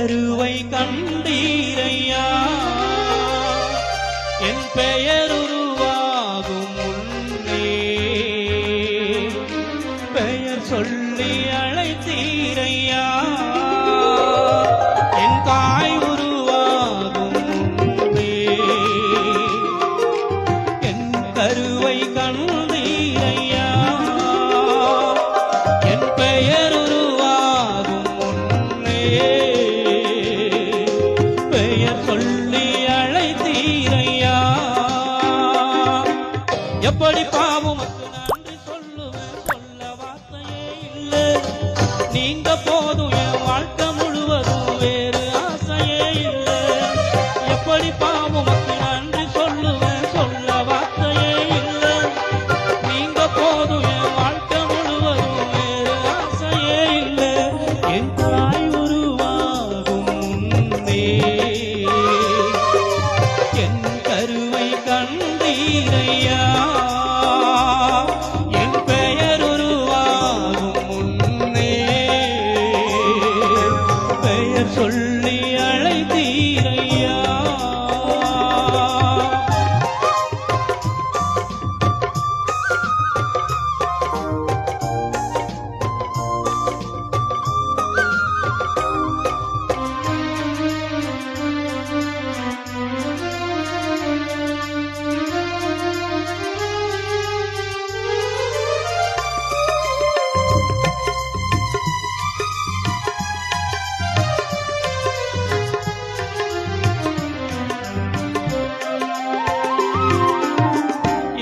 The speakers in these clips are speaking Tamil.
கருவை கண்டீரையா என் பெயர் உருவாகும் முன்னே பெயர் சொல்லி அழைத்தீரையா என் தாய் உருவாகும் முன்னே என் கருவை கண்டீரையா என் பெயர் உருவாகும் முன்னே பெயர் சொல்லி அழைத்தீரையா எப்படி பாவம் நன்றி சொல்லுவேன் சொல்ல வார்த்தையே இல்லை நீங்க போதும் என் வாழ்க்கை முழுவதும் வேறு ஆசையே இல்லை எப்படி பாவம் நன்றி சொல்லுவேன் சொல்ல வார்த்தையே இல்லை நீங்க போதும் என் வாழ்க்கை முழுவதும் வேறு ஆசையே இல்லை என் தாய் உருவாகும் முன்னே என் கருவை கண்டீரையா என் பெயர் உருவாகும் முன்னே பெயர் சொல்லி அழைத்தீரையா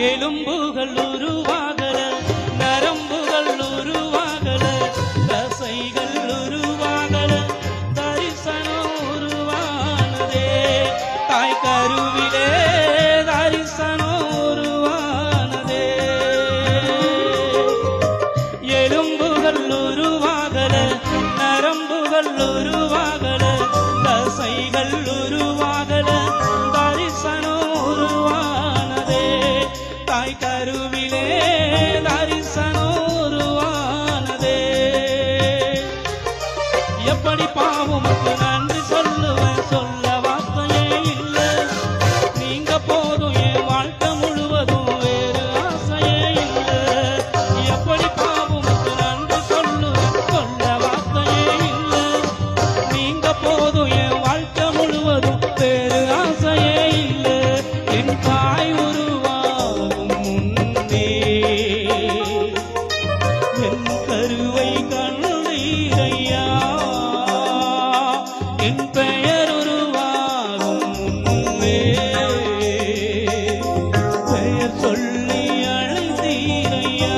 எலும்புகள் உருவாகல நரம்புகள் உருவாகல தசைகள் உருவாகல தரிசனம் உருவானதே தாய் கருவிலே தரிசனம் உருவானதே எலும்புகள் உருவாகல நரம்புகள் உருவாகல தசைகள் உருவாகல தரிசனம் உருவானதே தாய் கருவிலே தரிசனம் உருவானதே எப்படி பாவமுக்கு நன்றி சொல்லுவேன் சொல்ல வார்த்தையே இல்லை நீங்க போதும் என் வாழ்க்கை முழுவதும் வேறு ஆசையே இல்லை எப்படி பாவமுக்கு நன்றி சொல்லுவேன் சொல்ல வார்த்தையே இல்லை நீங்க போதும் என் வாழ்க்கை முழுவதும் வேறு ஆசையே இல்லை என் தாய் உருவாகும் முன்னே என் கருவை கண்டீரையா என் பெயர் உருவாகும் முன்னே பெயர் சொல்லி அழைத்தீரையா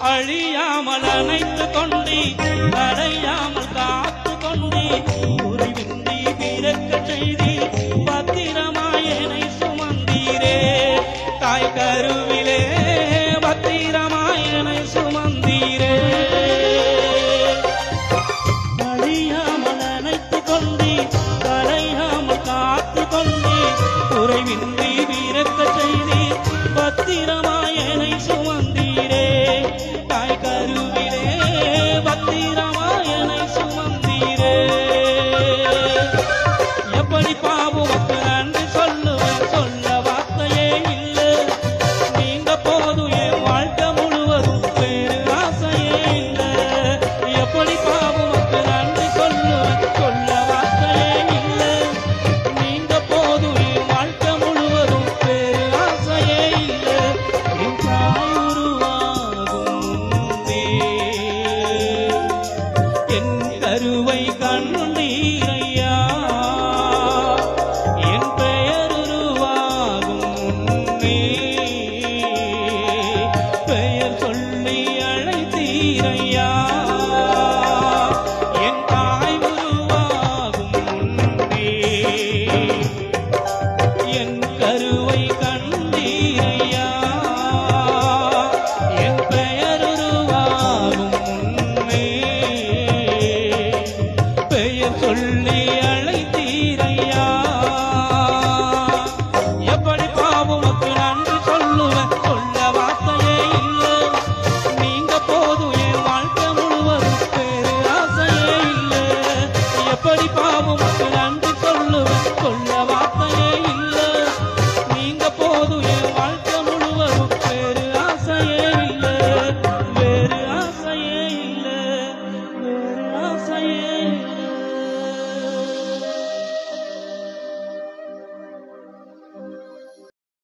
அழியாமல் அணைத்து கொண்டே அடையாமல் காத்து கொண்டே உரிவின்றி பிறக்க செய்தி பத்திரமாய் என்னை சுமந்தீரே தாய் கருவிலே பத்திரமாய் என்னை சுமந்தீரே அழியாமல் அணைத்து கொண்டே அடையாமல் காத்து கொண்டே உறைவின்றி பிறக்க செய்தி பத்திரமாய் என்னை சுமந்தீரே தாய் கருவிலே பத்திரமாய் என்னை சுமந்தீரே வந்தார்